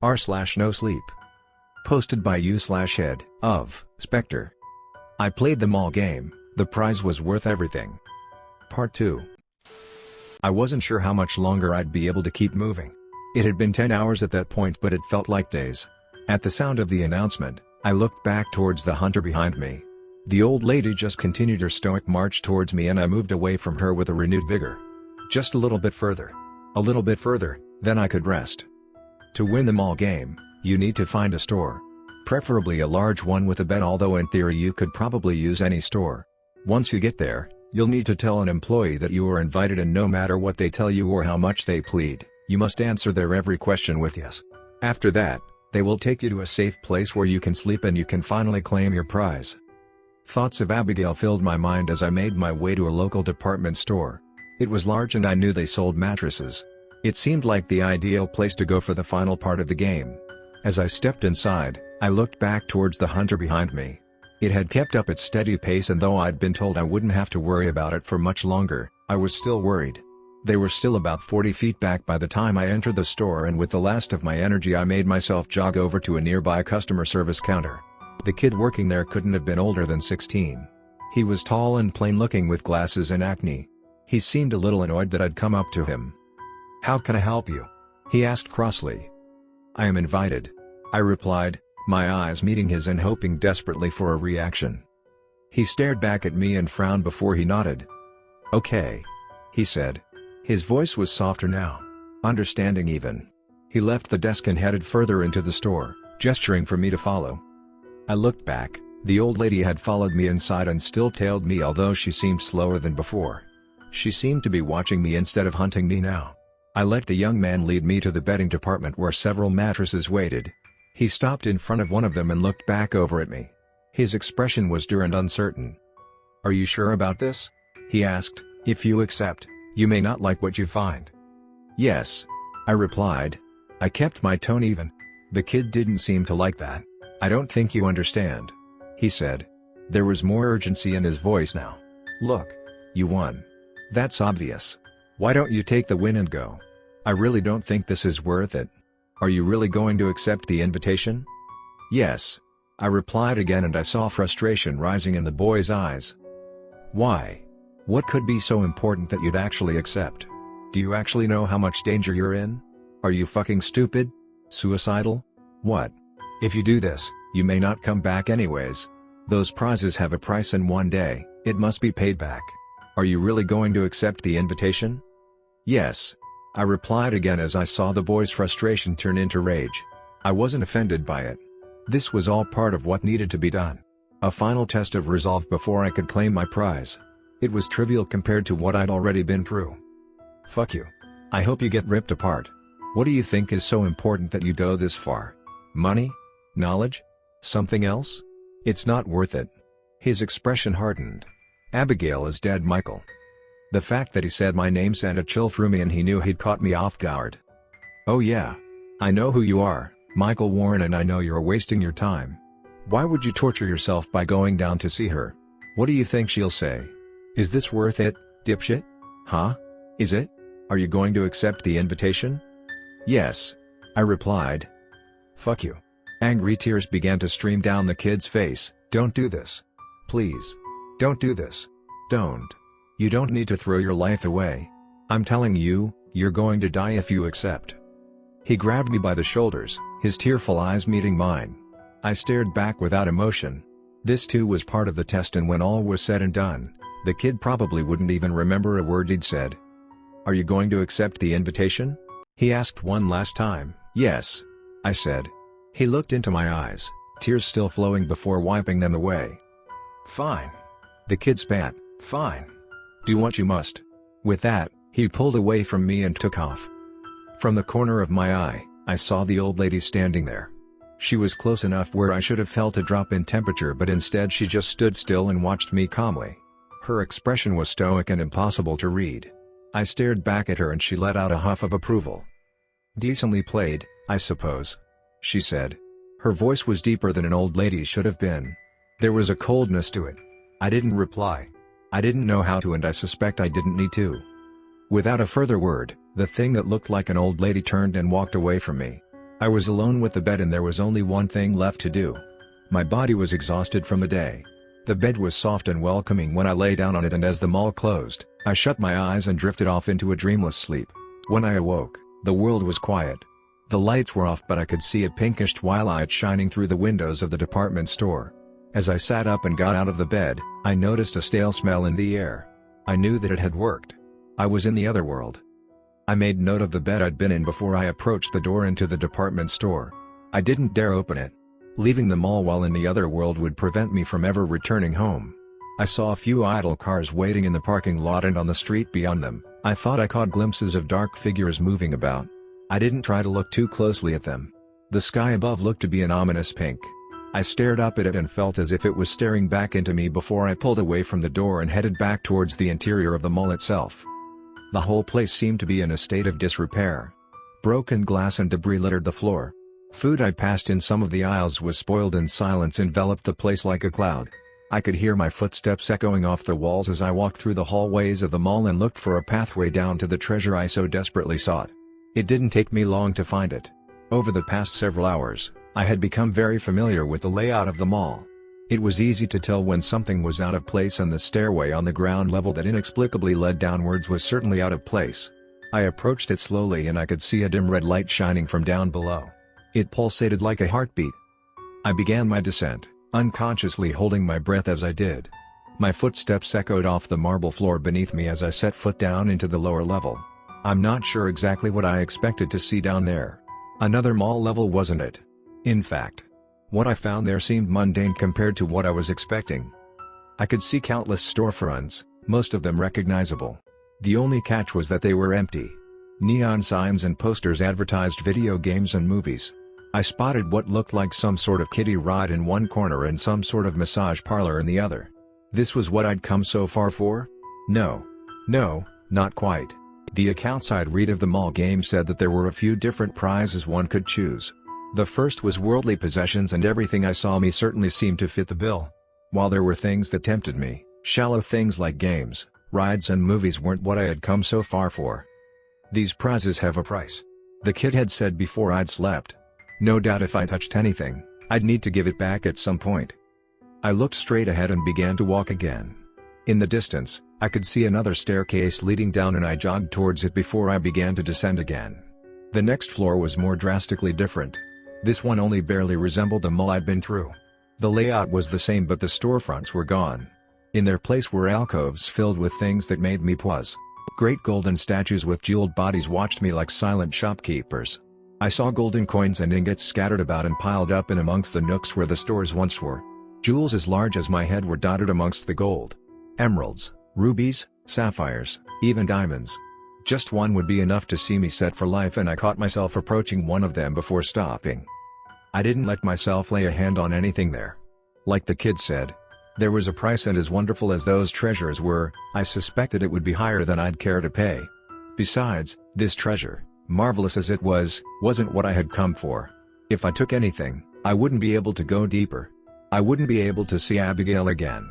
r/NoSleep. Posted by u/HeadOfSpectre. I played the mall game, the prize was worth everything. Part 2. I wasn't sure how much longer I'd be able to keep moving. It had been 10 hours at that point, but it felt like days. At the sound of the announcement, I looked back towards the hunter behind me. The old lady just continued her stoic march towards me, and I moved away from her with a renewed vigor. Just a little bit further. A little bit further, then I could rest. To win the mall game, you need to find a store. Preferably a large one with a bed, although in theory you could probably use any store. Once you get there, you'll need to tell an employee that you are invited, and no matter what they tell you or how much they plead, you must answer their every question with yes. After that, they will take you to a safe place where you can sleep and you can finally claim your prize. Thoughts of Abigail filled my mind as I made my way to a local department store. It was large and I knew they sold mattresses. It seemed like the ideal place to go for the final part of the game. As I stepped inside, I looked back towards the hunter behind me. It had kept up its steady pace, and though I'd been told I wouldn't have to worry about it for much longer, I was still worried. They were still about 40 feet back by the time I entered the store, and with the last of my energy I made myself jog over to a nearby customer service counter. The kid working there couldn't have been older than 16. He was tall and plain-looking with glasses and acne. He seemed a little annoyed that I'd come up to him. "How can I help you?" he asked crossly. "I am invited," I replied, my eyes meeting his and hoping desperately for a reaction. He stared back at me and frowned before he nodded. "Okay," he said. His voice was softer now. Understanding even. He left the desk and headed further into the store, gesturing for me to follow. I looked back. The old lady had followed me inside and still tailed me, although she seemed slower than before. She seemed to be watching me instead of hunting me now. I let the young man lead me to the bedding department where several mattresses waited. He stopped in front of one of them and looked back over at me. His expression was dour and uncertain. "Are you sure about this?" he asked. "If you accept, you may not like what you find." "Yes," I replied. I kept my tone even. The kid didn't seem to like that. "I don't think you understand," he said. There was more urgency in his voice now. "Look, you won. That's obvious. Why don't you take the win and go? I really don't think this is worth it. Are you really going to accept the invitation?" "Yes," I replied again, and I saw frustration rising in the boy's eyes. "Why? What could be so important that you'd actually accept? Do you actually know how much danger you're in? Are you fucking stupid? Suicidal? What? If you do this, you may not come back anyways. Those prizes have a price, and one day, it must be paid back. Are you really going to accept the invitation?" "Yes," I replied again as I saw the boy's frustration turn into rage. I wasn't offended by it. This was all part of what needed to be done. A final test of resolve before I could claim my prize. It was trivial compared to what I'd already been through. "Fuck you. I hope you get ripped apart. What do you think is so important that you go this far? Money? Knowledge? Something else? It's not worth it." His expression hardened. "Abigail is dead, Michael." The fact that he said my name sent a chill through me, and he knew he'd caught me off guard. "Oh yeah. I know who you are, Michael Warren, and I know you're wasting your time. Why would you torture yourself by going down to see her? What do you think she'll say? Is this worth it, dipshit? Huh? Is it? Are you going to accept the invitation?" "Yes," I replied. "Fuck you." Angry tears began to stream down the kid's face. "Don't do this. Please. Don't do this. Don't. You don't need to throw your life away. I'm telling you, you're going to die if you accept." He grabbed me by the shoulders, his tearful eyes meeting mine. I stared back without emotion. This too was part of the test, and when all was said and done, the kid probably wouldn't even remember a word he'd said. "Are you going to accept the invitation?" he asked one last time. "Yes," I said. He looked into my eyes, tears still flowing before wiping them away. "Fine." The kid spat. "Fine. Do what you must." With that, he pulled away from me and took off. From the corner of my eye, I saw the old lady standing there. She was close enough where I should have felt a drop in temperature, but instead she just stood still and watched me calmly. Her expression was stoic and impossible to read. I stared back at her and she let out a huff of approval. "Decently played, I suppose," she said. Her voice was deeper than an old lady should have been. There was a coldness to it. I didn't reply. I didn't know how to, and I suspect I didn't need to. Without a further word, the thing that looked like an old lady turned and walked away from me. I was alone with the bed and there was only one thing left to do. My body was exhausted from the day. The bed was soft and welcoming when I lay down on it, and as the mall closed, I shut my eyes and drifted off into a dreamless sleep. When I awoke, the world was quiet. The lights were off, but I could see a pinkish twilight shining through the windows of the department store. As I sat up and got out of the bed, I noticed a stale smell in the air. I knew that it had worked. I was in the other world. I made note of the bed I'd been in before I approached the door into the department store. I didn't dare open it. Leaving the mall while in the other world would prevent me from ever returning home. I saw a few idle cars waiting in the parking lot, and on the street beyond them, I thought I caught glimpses of dark figures moving about. I didn't try to look too closely at them. The sky above looked to be an ominous pink. I stared up at it and felt as if it was staring back into me before I pulled away from the door and headed back towards the interior of the mall itself. The whole place seemed to be in a state of disrepair. Broken glass and debris littered the floor. Food I passed in some of the aisles was spoiled, and silence enveloped the place like a cloud. I could hear my footsteps echoing off the walls as I walked through the hallways of the mall and looked for a pathway down to the treasure I so desperately sought. It didn't take me long to find it. Over the past several hours, I had become very familiar with the layout of the mall. It was easy to tell when something was out of place, and the stairway on the ground level that inexplicably led downwards was certainly out of place. I approached it slowly and I could see a dim red light shining from down below. It pulsated like a heartbeat. I began my descent, unconsciously holding my breath as I did. My footsteps echoed off the marble floor beneath me as I set foot down into the lower level. I'm not sure exactly what I expected to see down there. Another mall level, wasn't it? In fact, what I found there seemed mundane compared to what I was expecting. I could see countless storefronts, most of them recognizable. The only catch was that they were empty. Neon signs and posters advertised video games and movies. I spotted what looked like some sort of kiddie ride in one corner and some sort of massage parlor in the other. This was what I'd come so far for? No, not quite. The accounts I'd read of the mall game said that there were a few different prizes one could choose. The first was worldly possessions, and everything I saw me certainly seemed to fit the bill. While there were things that tempted me, shallow things like games, rides and movies weren't what I had come so far for. These prizes have a price, the kid had said before I'd slept. No doubt if I touched anything, I'd need to give it back at some point. I looked straight ahead and began to walk again. In the distance, I could see another staircase leading down, and I jogged towards it before I began to descend again. The next floor was more drastically different. This one only barely resembled the mall I'd been through. The layout was the same, but the storefronts were gone. In their place were alcoves filled with things that made me pause. Great golden statues with jeweled bodies watched me like silent shopkeepers. I saw golden coins and ingots scattered about and piled up in amongst the nooks where the stores once were. Jewels as large as my head were dotted amongst the gold. Emeralds, rubies, sapphires, even diamonds. Just one would be enough to see me set for life, and I caught myself approaching one of them before stopping. I didn't let myself lay a hand on anything there. Like the kid said, there was a price, and as wonderful as those treasures were, I suspected it would be higher than I'd care to pay. Besides, this treasure, marvelous as it was, wasn't what I had come for. If I took anything, I wouldn't be able to go deeper. I wouldn't be able to see Abigail again.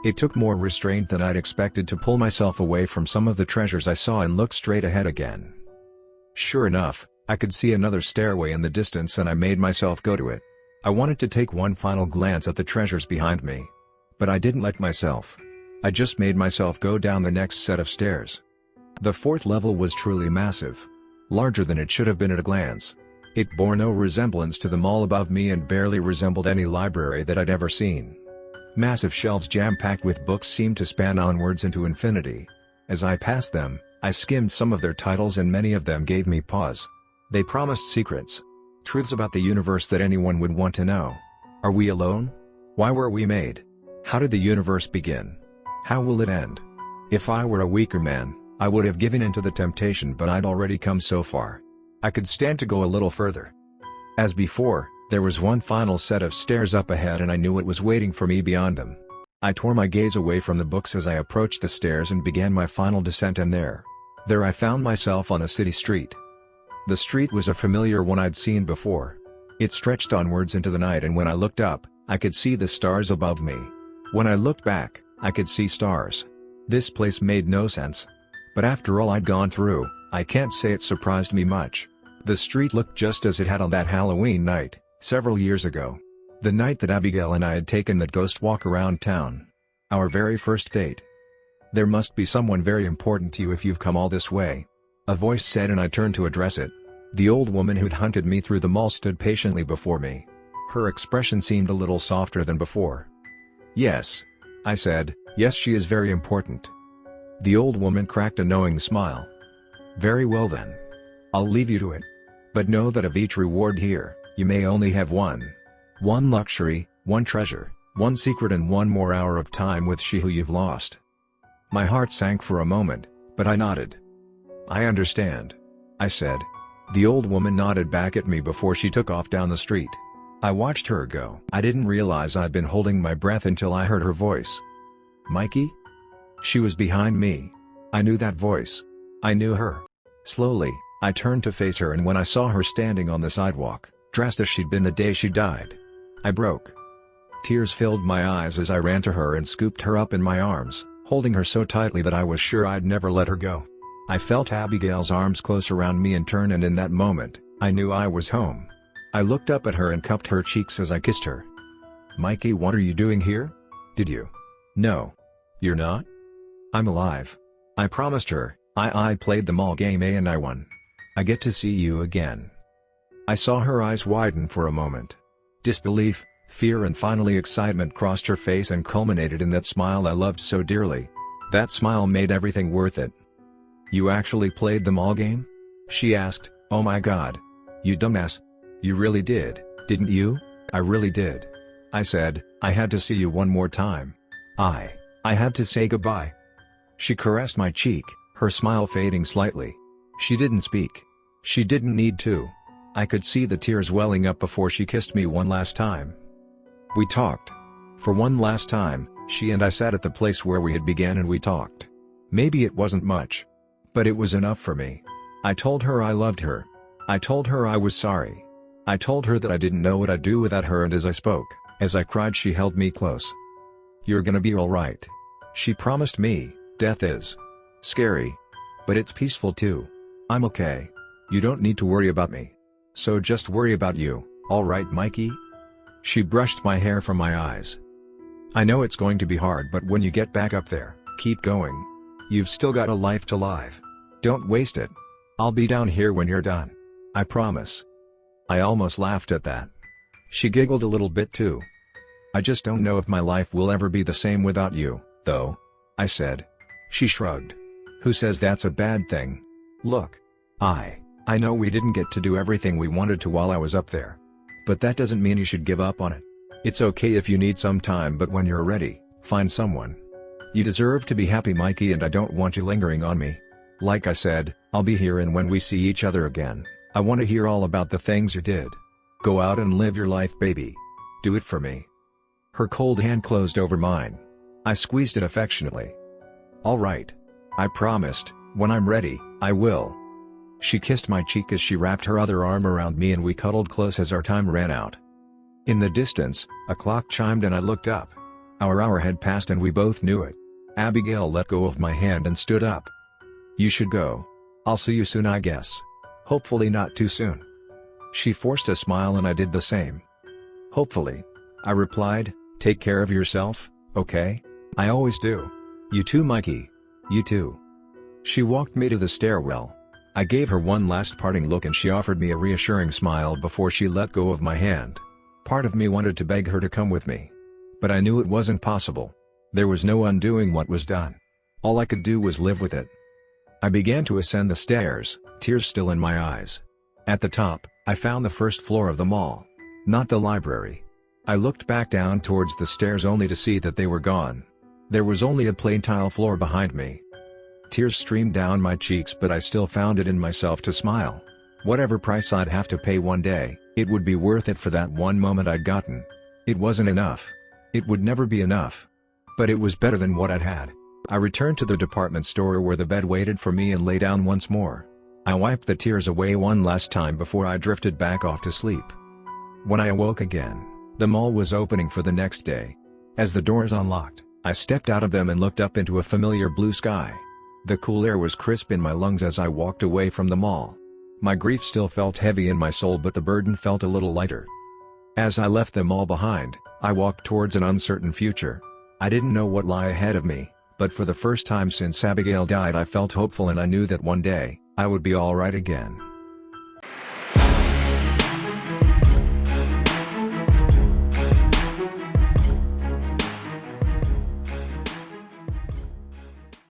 It took more restraint than I'd expected to pull myself away from some of the treasures I saw and look straight ahead again. Sure enough, I could see another stairway in the distance, and I made myself go to it. I wanted to take one final glance at the treasures behind me. But I didn't let myself. I just made myself go down the next set of stairs. The fourth level was truly massive. Larger than it should have been at a glance. It bore no resemblance to the mall above me and barely resembled any library that I'd ever seen. Massive shelves jam-packed with books seemed to span onwards into infinity. As I passed them, I skimmed some of their titles, and many of them gave me pause. They promised secrets. Truths about the universe that anyone would want to know. Are we alone? Why were we made? How did the universe begin? How will it end? If I were a weaker man, I would have given in to the temptation, but I'd already come so far. I could stand to go a little further. As before, there was one final set of stairs up ahead, and I knew it was waiting for me beyond them. I tore my gaze away from the books as I approached the stairs and began my final descent, and there I found myself on a city street. The street was a familiar one I'd seen before. It stretched onwards into the night, and when I looked up, I could see the stars above me. When I looked back, I could see stars. This place made no sense. But after all I'd gone through, I can't say it surprised me much. The street looked just as it had on that Halloween night, several years ago. The night that Abigail and I had taken that ghost walk around town. Our very first date. "There must be someone very important to you if you've come all this way," a voice said, and I turned to address it. The old woman who'd hunted me through the mall stood patiently before me. Her expression seemed a little softer than before. "Yes," I said, "yes, she is very important." The old woman cracked a knowing smile. "Very well then. I'll leave you to it. But know that of each reward here, you may only have one. One luxury, one treasure, one secret, and one more hour of time with she who you've lost." My heart sank for a moment, but I nodded. "I understand," I said. The old woman nodded back at me before she took off down the street. I watched her go. I didn't realize I'd been holding my breath until I heard her voice. "Mikey?" She was behind me. I knew that voice. I knew her. Slowly, I turned to face her, and when I saw her standing on the sidewalk, dressed as she'd been the day she died, I broke. Tears filled my eyes as I ran to her and scooped her up in my arms, holding her so tightly that I was sure I'd never let her go. I felt Abigail's arms close around me in turn, and in that moment, I knew I was home. I looked up at her and cupped her cheeks as I kissed her. "Mikey, what are you doing here? Did you?" "No. You're not?" "I'm alive," I promised her. I played the mall game and I won. I get to see you again." I saw her eyes widen for a moment. Disbelief, fear, and finally excitement crossed her face and culminated in that smile I loved so dearly. That smile made everything worth it. "You actually played the mall game?" she asked. "Oh my God. You dumbass. You really did, didn't you?" "I really did," I said. "I had to see you one more time. I had to say goodbye." She caressed my cheek, her smile fading slightly. She didn't speak. She didn't need to. I could see the tears welling up before she kissed me one last time. We talked. For one last time, she and I sat at the place where we had began and we talked. Maybe it wasn't much, but it was enough for me. I told her I loved her. I told her I was sorry. I told her that I didn't know what I'd do without her, and as I spoke, as I cried, she held me close. "You're gonna be all right," she promised me. "Death is scary, but it's peaceful too. I'm okay. You don't need to worry about me. So just worry about you, all right, Mikey?" She brushed my hair from my eyes. "I know it's going to be hard, but when you get back up there, keep going. You've still got a life to live. Don't waste it. I'll be down here when you're done. I promise." I almost laughed at that. She giggled a little bit too. "I just don't know if my life will ever be the same without you, though," I said. She shrugged. "Who says that's a bad thing? Look. I know we didn't get to do everything we wanted to while I was up there. But that doesn't mean you should give up on it. It's okay if you need some time, but when you're ready, find someone. You deserve to be happy, Mikey, and I don't want you lingering on me. Like I said, I'll be here, and when we see each other again, I want to hear all about the things you did. Go out and live your life, baby. Do it for me." Her cold hand closed over mine. I squeezed it affectionately. "All right. I promised, when I'm ready, I will." She kissed my cheek as she wrapped her other arm around me, and we cuddled close as our time ran out. In the distance, a clock chimed and I looked up. Our hour had passed and we both knew it. Abigail let go of my hand and stood up. "You should go. I'll see you soon, I guess. Hopefully not too soon." She forced a smile and I did the same. "Hopefully," I replied. "Take care of yourself, okay? I always do. You too, Mikey. You too." She walked me to the stairwell. I gave her one last parting look and she offered me a reassuring smile before she let go of my hand. Part of me wanted to beg her to come with me. But I knew it wasn't possible. There was no undoing what was done. All I could do was live with it. I began to ascend the stairs, tears still in my eyes. At the top, I found the first floor of the mall. Not the library. I looked back down towards the stairs only to see that they were gone. There was only a plain tile floor behind me. Tears streamed down my cheeks, but I still found it in myself to smile. Whatever price I'd have to pay one day, it would be worth it for that one moment I'd gotten. It wasn't enough. It would never be enough. But it was better than what I'd had. I returned to the department store where the bed waited for me and lay down once more. I wiped the tears away one last time before I drifted back off to sleep. When I awoke again, the mall was opening for the next day. As the doors unlocked, I stepped out of them and looked up into a familiar blue sky. The cool air was crisp in my lungs as I walked away from the mall. My grief still felt heavy in my soul, but the burden felt a little lighter. As I left them all behind, I walked towards an uncertain future. I didn't know what lay ahead of me, but for the first time since Abigail died I felt hopeful, and I knew that one day, I would be alright again.